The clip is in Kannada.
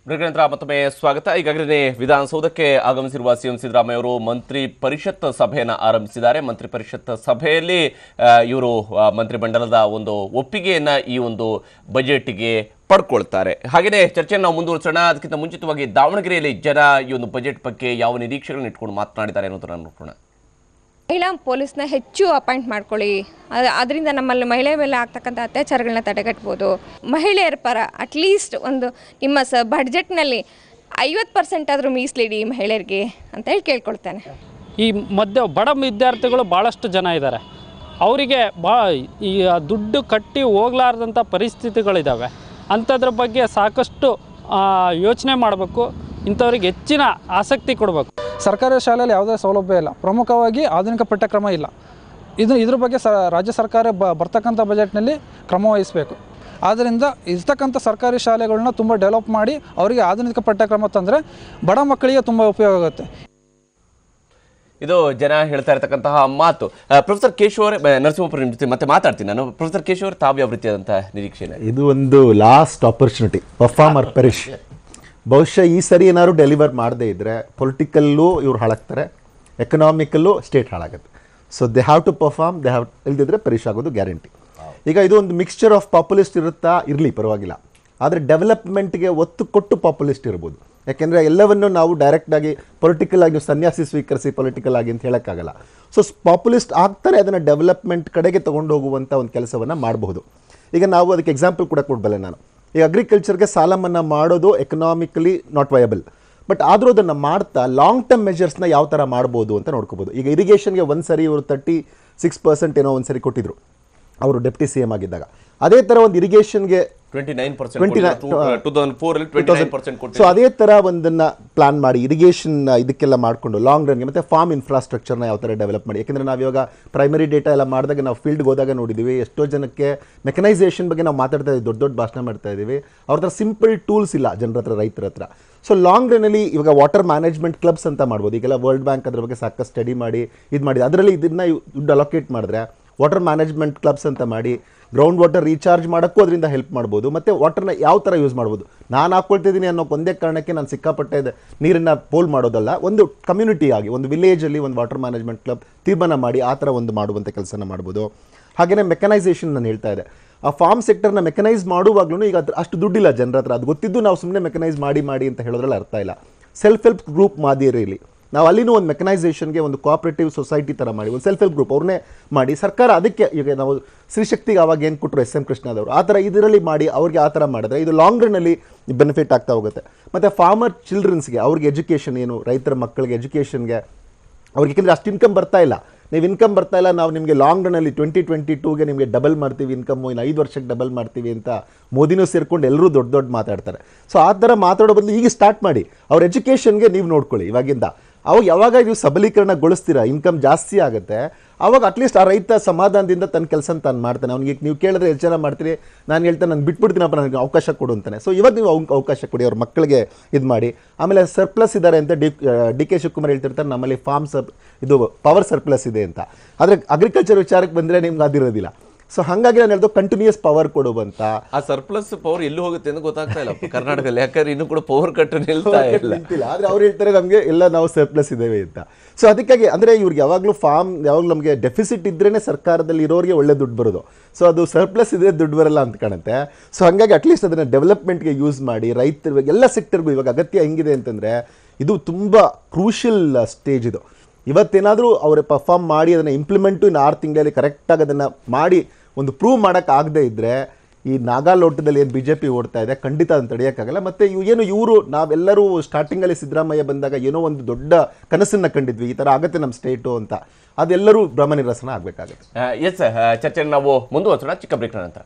ಬ್ರೇಕ್ನಂತರ ಮತ್ತೊಮ್ಮೆ ಸ್ವಾಗತ. ಈಗಾಗಲೇ ವಿಧಾನಸೌಧಕ್ಕೆ ಆಗಮಿಸಿರುವ ಸಿಎಂ ಸಿದ್ದರಾಮಯ್ಯ ಅವರು ಮಂತ್ರಿ ಪರಿಷತ್ ಸಭೆಯನ್ನು ಆರಂಭಿಸಿದ್ದಾರೆ. ಮಂತ್ರಿ ಪರಿಷತ್ ಸಭೆಯಲ್ಲಿ ಇವರು ಮಂತ್ರಿಮಂಡಲದ ಒಂದು ಒಪ್ಪಿಗೆಯನ್ನು ಈ ಒಂದು ಬಜೆಟ್ಗೆ ಪಡ್ಕೊಳ್ತಾರೆ. ಹಾಗೆಯೇ ಚರ್ಚೆಯನ್ನು ನಾವು ಮುಂದುವರಿಸೋಣ. ಅದಕ್ಕಿಂತ ಮುಂಚಿತವಾಗಿ ದಾವಣಗೆರೆಯಲ್ಲಿ ಜನ ಈ ಒಂದು ಬಜೆಟ್ ಬಗ್ಗೆ ಯಾವ ನಿರೀಕ್ಷೆಗಳನ್ನು ಇಟ್ಕೊಂಡು ಮಾತನಾಡಿದ್ದಾರೆ ಅನ್ನೋದನ್ನು ನೋಡೋಣ. ಮಹಿಳಾ ಪೊಲೀಸ್ನ ಹೆಚ್ಚು ಅಪಾಯಿಂಟ್ ಮಾಡ್ಕೊಳ್ಳಿ, ಅದರಿಂದ ನಮ್ಮಲ್ಲಿ ಮಹಿಳೆ ಮೇಲೆ ಆಗ್ತಕ್ಕಂಥ ಅತ್ಯಾಚಾರಗಳನ್ನ ತಡೆಗಟ್ಬೋದು. ಮಹಿಳೆಯರ ಪರ ಅಟ್ಲೀಸ್ಟ್ ಒಂದು ನಿಮ್ಮ ಬಡ್ಜೆಟ್ನಲ್ಲಿ 50% ಆದರೂ ಮೀಸಲಿಡಿ ಮಹಿಳೆಯರಿಗೆ ಅಂತ ಹೇಳಿ ಕೇಳ್ಕೊಳ್ತೇನೆ. ಈ ಬಡ ವಿದ್ಯಾರ್ಥಿಗಳು ಭಾಳಷ್ಟು ಜನ ಇದ್ದಾರೆ. ಅವರಿಗೆ ಈ ದುಡ್ಡು ಕಟ್ಟಿ ಹೋಗ್ಲಾರ್ದಂಥ ಪರಿಸ್ಥಿತಿಗಳಿದ್ದಾವೆ. ಅಂಥದ್ರ ಬಗ್ಗೆ ಸಾಕಷ್ಟು ಯೋಚನೆ ಮಾಡಬೇಕು. ಇಂಥವ್ರಿಗೆ ಹೆಚ್ಚಿನ ಆಸಕ್ತಿ ಕೊಡಬೇಕು. ಸರ್ಕಾರಿ ಶಾಲೆಯಲ್ಲಿ ಯಾವುದೇ ಸೌಲಭ್ಯ ಇಲ್ಲ. ಪ್ರಮುಖವಾಗಿ ಆಧುನಿಕ ಪಠ್ಯಕ್ರಮ ಇಲ್ಲ. ಇದ್ರ ಬಗ್ಗೆ ರಾಜ್ಯ ಸರ್ಕಾರ ಬರ್ತಕ್ಕಂಥ ಬಜೆಟ್ನಲ್ಲಿ ಕ್ರಮ ವಹಿಸಬೇಕು. ಆದ್ದರಿಂದ ಇರ್ತಕ್ಕಂಥ ಸರ್ಕಾರಿ ಶಾಲೆಗಳನ್ನ ತುಂಬ ಡೆವಲಪ್ ಮಾಡಿ ಅವರಿಗೆ ಆಧುನಿಕ ಪಠ್ಯಕ್ರಮ ತಂದರೆ ಬಡ ಮಕ್ಕಳಿಗೆ ತುಂಬ ಉಪಯೋಗ ಆಗುತ್ತೆ. ಇದು ಜನ ಹೇಳ್ತಾ ಇರತಕ್ಕಂತಹ ಮಾತು. ಪ್ರೊಫೆಸರ್ ಕೇಶವ್ ಅವರೇ, ನರಸಿಂಹಪುರ ನಿಮ್ಮ ಜೊತೆ ಮತ್ತೆ ಮಾತಾಡ್ತೀನಿ ನಾನು. ಪ್ರೊಫೆಸರ್ ಕೇಶವ್ ಅವರು, ತಾವು ಯಾವ ರೀತಿಯಾದಂಥ ನಿರೀಕ್ಷೆ? ಇದು ಒಂದು last opportunity, perform or perish. ಬಹುಶಃ ಈ ಸರಿ ಏನಾದ್ರು ಡೆಲಿವರ್ ಮಾಡದೇ ಇದ್ದರೆ ಪೊಲಿಟಿಕಲ್ಲೂ ಇವ್ರು ಹಾಳಾಗ್ತಾರೆ, ಎಕನಾಮಿಕಲ್ಲೂ ಸ್ಟೇಟ್ ಹಾಳಾಗುತ್ತೆ. So they have to perform, they have ಇಲ್ದಿದ್ರೆ ಪೆರಿಶ್ ಆಗೋದು ಗ್ಯಾರಂಟಿ. ಈಗ ಇದು ಒಂದು ಮಿಕ್ಸ್ಚರ್ ಆಫ್ ಪಾಪ್ಯುಲಿಸ್ಟ್ ಇರಲಿ ಪರವಾಗಿಲ್ಲ, ಆದರೆ ಡೆವಲಪ್ಮೆಂಟ್ಗೆ ಒತ್ತು ಕೊಟ್ಟು ಪಾಪ್ಯುಲಿಸ್ಟ್ ಇರ್ಬೋದು. ಯಾಕೆಂದರೆ ಎಲ್ಲವನ್ನು ನಾವು ಡೈರೆಕ್ಟಾಗಿ ಪೊಲಿಟಿಕಲ್ ಆಗಿ ಸನ್ಯಾಸಿ ಸ್ವೀಕರಿಸಿ ಪೊಲಿಟಿಕಲ್ ಆಗಿ ಅಂತ ಹೇಳೋಕ್ಕಾಗಲ್ಲ. ಸೊ ಪಾಪ್ಯುಲಿಸ್ಟ್ ಆಗ್ತಾರೆ, ಅದನ್ನು ಡೆವಲಪ್ಮೆಂಟ್ ಕಡೆಗೆ ತೊಗೊಂಡು ಹೋಗುವಂಥ ಒಂದು ಕೆಲಸವನ್ನು ಮಾಡಬಹುದು. ಈಗ ನಾವು ಅದಕ್ಕೆ ಎಕ್ಸಾಂಪಲ್ ಕೂಡ ಕೊಡಬಲ್ಲೆ ನಾನು. ಈ ಅಗ್ರಿಕಲ್ಚರ್ಗೆ ಸಾಲ ಮನ್ನಾ ಮಾಡೋದು ಎಕನಾಮಿಕಲಿ ನಾಟ್ ವಯಬಲ್, ಬಟ್ ಆದರೂ ಅದನ್ನು ಮಾಡ್ತಾ ಲಾಂಗ್ ಟರ್ಮ್ ಮೆಜರ್ಸ್ನ ಯಾವ ಥರ ಮಾಡ್ಬೋದು ಅಂತ ನೋಡ್ಕೋಬೋದು. ಈಗ ಇರಿಗೇಷನ್ಗೆ ಒಂದು ಸರಿ ಇವರು 36% ಏನೋ ಒಂದು ಸರಿ ಕೊಟ್ಟಿದ್ರು ಅವರು ಡೆಪ್ಟಿ CM ಆಗಿದ್ದಾಗ. ಅದೇ ಥರ ಒಂದು ಇರಿಗೇಷನ್ಗೆ 29%. ಸೊ ಅದೇ ಥರ ಒಂದನ್ನು ಪ್ಲಾನ್ ಮಾಡಿ ಇರಿಗೇಷನ್ ಇದಕ್ಕೆಲ್ಲ ಮಾಡಿಕೊಂಡು ಲಾಂಗ್ ರನ್ಗೆ ಮತ್ತು ಫಾರ್ಮ್ ಇನ್ಫ್ರಾಸ್ಟ್ರಕ್ಚರ್ನ ಯಾವ ಥರ ಡೆವಲಪ್ ಮಾಡಿ. ಯಾಕೆಂದರೆ ನಾವು ಇವಾಗ ಪ್ರೈಮರಿ ಡೇಟಾ ಎಲ್ಲ ಮಾಡಿದಾಗ ನಾವು ಫೀಲ್ಡ್ಗೆ ಹೋದಾಗ ನೋಡಿದ್ದೀವಿ, ಎಷ್ಟೋ ಜನಕ್ಕೆ ಮೆಕನೈಸೇಷನ್ ಬಗ್ಗೆ ನಾವು ಮಾತಾಡ್ತಾ ಇದ್ದೀವಿ, ದೊಡ್ಡ ದೊಡ್ಡ ಭಾಷಣ ಮಾಡ್ತಾ ಇದ್ದೀವಿ. ಅವ್ರ ಹತ್ರ ಸಿಂಪಲ್ ಟೂಲ್ಸ್ ಇಲ್ಲ ಜನರ ಹತ್ರ, ರೈತರ ಹತ್ರ. ಸೊ ಲಾಂಗ್ ರನ್ನಲ್ಲಿ ಇವಾಗ ವಾಟರ್ ಮ್ಯಾನೇಜ್ಮೆಂಟ್ ಕ್ಲಬ್ಸ್ ಅಂತ ಮಾಡ್ಬೋದು. ಈಗೆಲ್ಲ ವರ್ಲ್ಡ್ ಬ್ಯಾಂಕ್ ಅದ್ರ ಬಗ್ಗೆ ಸಾಕಷ್ಟು ಸ್ಟಡಿ ಮಾಡಿ ಇದು ಮಾಡಿ ಅದರಲ್ಲಿ ಇದನ್ನು ದುಡ್ಡು ಅಲೋಕೇಟ್ ಮಾಡಿದ್ರೆ ವಾಟರ್ ಮ್ಯಾನೇಜ್ಮೆಂಟ್ ಕ್ಲಬ್ಸ್ ಅಂತ ಮಾಡಿ ಗ್ರೌಂಡ್ ವಾಟರ್ ರೀಚಾರ್ಜ್ ಮಾಡೋಕ್ಕೂ ಅದರಿಂದ ಹೆಲ್ಪ್ ಮಾಡ್ಬೋದು. ಮತ್ತು ವಾಟರ್ನ ಯಾವ ಥರ ಯೂಸ್ ಮಾಡ್ಬೋದು. ನಾನು ಹಾಕ್ಕೊಳ್ತಿದ್ದೀನಿ ಅನ್ನೋ ಒಂದೇ ಕಾರಣಕ್ಕೆ ನಾನು ಸಿಕ್ಕಾಪಟ್ಟೆ ನೀರನ್ನು ಪೋಲ್ ಮಾಡೋದಲ್ಲ, ಒಂದು ಕಮ್ಯುನಿಟಿ ಆಗಿ ಒಂದು ವಿಲೇಜಲ್ಲಿ ಒಂದು ವಾಟರ್ ಮ್ಯಾನೇಜ್ಮೆಂಟ್ ಕ್ಲಬ್ ತೀರ್ಮಾನ ಮಾಡಿ ಆ ಥರ ಒಂದು ಮಾಡುವಂಥ ಕೆಲಸನ ಮಾಡ್ಬೋದು. ಹಾಗೆಯೇ ಮೆಕನೈಸೇಷನ್ ನಾನು ಹೇಳ್ತಾ ಇದ್ದೆ, ಆ ಫಾರ್ಮ್ ಸೆಕ್ಟರ್ನ ಮೆಕನೈಸ್ ಮಾಡುವಾಗಲೂ ಈಗ ಅಷ್ಟು ದುಡ್ಡಿಲ್ಲ ಜನರ ಹತ್ರ. ಅದು ಗೊತ್ತಿದ್ದು ನಾವು ಸುಮ್ಮನೆ ಮೆಕನೈಸ್ ಮಾಡಿ ಅಂತ ಹೇಳೋದ್ರಲ್ಲಿ ಅರ್ಥ ಇಲ್ಲ. ಸೆಲ್ಫ್ ಹೆಲ್ಪ್ ಗ್ರೂಪ್ ಮಾದರಿಯಲ್ಲಿ ನಾವು ಅಲ್ಲಿನೂ ಒಂದು ಮೆಕನೈಸೇಷನ್ಗೆ ಒಂದು ಕೋಆಪರೇಟಿವ್ ಸೊಸೈಟಿ ಥರ ಮಾಡಿ ಒಂದು ಸೆಲ್ಫ್ ಹೆಲ್ಪ್ ಗ್ರೂಪ್ ಅವ್ರನ್ನೇ ಮಾಡಿ ಸರ್ಕಾರ ಅದಕ್ಕೆ ಈಗ ನಾವು ಸ್ತ್ರೀಶಕ್ತಿಗೆ ಆವಾಗ ಏನು ಕೊಟ್ಟರು SM ಕೃಷ್ಣದವರು ಆ ಥರ ಇದರಲ್ಲಿ ಮಾಡಿ ಅವ್ರಿಗೆ ಆ ಥರ ಮಾಡಿದ್ರೆ ಇದು ಲಾಂಗ್ ರನ್ನಲ್ಲಿ ಬೆನಿಫಿಟ್ ಆಗ್ತಾ ಹೋಗುತ್ತೆ. ಮತ್ತು ಫಾರ್ಮರ್ ಚಿಲ್ಡ್ರನ್ಸ್ಗೆ ಅವ್ರಿಗೆ ಎಜುಕೇಷನ್ ಏನು, ರೈತರ ಮಕ್ಕಳಿಗೆ ಎಜುಕೇಷನ್ಗೆ ಅವ್ರಿಗೆ, ಏಕೆಂದರೆ ಅಷ್ಟು ಇನ್ಕಮ್ ಬರ್ತಾ ಇಲ್ಲ. ನೀವು ಇನ್ಕಮ್ ಬರ್ತಾ ಇಲ್ಲ, ನಾವು ನಿಮಗೆ ಲಾಂಗ್ ರನ್ನಲ್ಲಿ 2022ಗೆ ನಿಮಗೆ ಡಬಲ್ ಮಾಡ್ತೀವಿ ಇನ್ಕಮ್ಮು, ಇನ್ನು 5 ವರ್ಷಕ್ಕೆ ಡಬಲ್ ಮಾಡ್ತೀವಿ ಅಂತ ಮೋದಿನೂ ಸೇರ್ಕೊಂಡು ಎಲ್ಲರೂ ದೊಡ್ಡ ಮಾತಾಡ್ತಾರೆ. ಸೊ ಆ ಥರ ಮಾತಾಡೋ ಬದಲು ಈಗ ಸ್ಟಾರ್ಟ್ ಮಾಡಿ ಅವ್ರ ಎಜುಕೇಷನ್ಗೆ ನೀವು ನೋಡ್ಕೊಳ್ಳಿ ಇವಾಗಿಂದ. ಅವಾಗ ಯಾವಾಗ ನೀವು ಸಬಲೀಕರಣಗೊಳಿಸ್ತೀರಾ, ಇನ್ಕಮ್ ಜಾಸ್ತಿ ಆಗುತ್ತೆ, ಅವಾಗ ಅಟ್ಲೀಸ್ಟ್ ಆ ರೈತ ಸಮಾಧಾನದಿಂದ ತನ್ನ ಕೆಲಸ ತಾನು ಮಾಡ್ತಾನೆ. ಅವ್ನಿಗೆ ನೀವು ಕೇಳಿದ್ರೆ ಎಷ್ಟು ಜನ ಮಾಡ್ತೀರಿ, ನಾನು ಹೇಳ್ತಾನೆ ನಾನು ಬಿಟ್ಬಿಡ್ತೀನಪ್ಪ, ನನಗೆ ಅವಕಾಶ ಕೊಡು ಅಂತಾನೆ. ಸೊ ಇವತ್ತು ನೀವು ಅವಕಾಶ ಕೊಡಿ, ಅವ್ರ ಮಕ್ಕಳಿಗೆ ಇದು ಮಾಡಿ. ಆಮೇಲೆ ಸರ್ಪ್ಲಸ್ ಇದ್ದಾರೆ ಅಂತ ಡಿ ಕೆ ಶಿವಕುಮಾರ್ ಹೇಳ್ತಿರ್ತಾರೆ, ನಮ್ಮಲ್ಲಿ ಇದು ಪವರ್ ಸರ್ಪ್ಲಸ್ ಇದೆ ಅಂತ. ಆದರೆ ಅಗ್ರಿಕಲ್ಚರ್ ವಿಚಾರಕ್ಕೆ ಬಂದರೆ ನಿಮ್ಗೆ ಅದಿರೋದಿಲ್ಲ. ಸೊ ಹಾಗಾಗಿ ನಾನು ಹೇಳ್ದು ಕಂಟಿನ್ಯೂಸ್ ಪವರ್ ಕೊಡುವಂತ. ಆ ಸರ್ಪ್ಲಸ್ ಪವರ್ ಎಲ್ಲಿ ಹೋಗುತ್ತೆ ಅಂತ ಗೊತ್ತಾಗ್ತಾ ಇಲ್ಲ ಕರ್ನಾಟಕದಲ್ಲಿ, ಯಾಕಂದ್ರೆ ಇನ್ನೂ ಕೂಡ ಪವರ್ ಕಟ್ ನಿಲ್ತಿಲ್ಲ. ಆದರೆ ಅವ್ರು ಹೇಳ್ತಾರೆ ನಮಗೆ ಎಲ್ಲ ನಾವು ಸರ್ಪ್ಲಸ್ ಇದ್ದೇವೆ ಅಂತ. ಸೊ ಅದಕ್ಕಾಗಿ ಅಂದರೆ ಇವ್ರಿಗೆ ಯಾವಾಗಲೂ ಯಾವಾಗಲೂ ನಮಗೆ ಡೆಫಿಸಿಟ್ ಇದ್ರೇ ಸರ್ಕಾರದಲ್ಲಿ ಇರೋರಿಗೆ ಒಳ್ಳೆ ದುಡ್ಡು ಬರೋದು. ಸೊ ಅದು ಸರ್ಪ್ಲಸ್ ಇದೆ, ದುಡ್ಡು ಬರಲ್ಲ ಅಂತ ಕಾಣುತ್ತೆ. ಸೊ ಹಾಗಾಗಿ ಅಟ್ಲೀಸ್ಟ್ ಅದನ್ನು ಡೆವಲಪ್ಮೆಂಟ್ಗೆ ಯೂಸ್ ಮಾಡಿ ರೈತರಿಗೆ ಎಲ್ಲ ಸೆಕ್ಟರ್ಗೂ ಇವಾಗ ಅಗತ್ಯ ಹೆಂಗಿದೆ ಅಂತಂದರೆ ಇದು ತುಂಬ ಕ್ರೂಷಿಯಲ್ ಸ್ಟೇಜ್ ಇದು. ಇವತ್ತೇನಾದರೂ ಅವರು ಪರ್ಫಾರ್ಮ್ ಮಾಡಿ ಅದನ್ನು ಇಂಪ್ಲಿಮೆಂಟು ಇನ್ನು 6 ತಿಂಗಳಲ್ಲಿ ಕರೆಕ್ಟಾಗಿ ಅದನ್ನು ಮಾಡಿ ಒಂದು ಪ್ರೂವ್ ಮಾಡೋಕ್ಕಾಗದೇ ಇದ್ದರೆ ಈ ನಾಗಾಲೋಟದಲ್ಲಿ ಏನು BJP ಓಡ್ತಾ ಇದೆ ಖಂಡಿತ ಅದನ್ನು ತಡೆಯೋಕ್ಕಾಗಲ್ಲ. ಮತ್ತು ಇವರು ನಾವೆಲ್ಲರೂ ಸ್ಟಾರ್ಟಿಂಗಲ್ಲಿ ಸಿದ್ದರಾಮಯ್ಯ ಬಂದಾಗ ಏನೋ ಒಂದು ದೊಡ್ಡ ಕನಸನ್ನು ಕಂಡಿದ್ವಿ, ಈ ಥರ ಆಗುತ್ತೆ ನಮ್ಮ ಸ್ಟೇಟು ಅಂತ. ಅದೆಲ್ಲರೂ ಭ್ರಮ ನಿರಸನ ಆಗಬೇಕಾಗುತ್ತೆ. ಎಸ್, ಚರ್ಚೆಯನ್ನು ನಾವು ಮುಂದುವರಿಸೋಣ ಚಿಕ್ಕ ಬ್ರೇಕ್ನ ನಂತರ.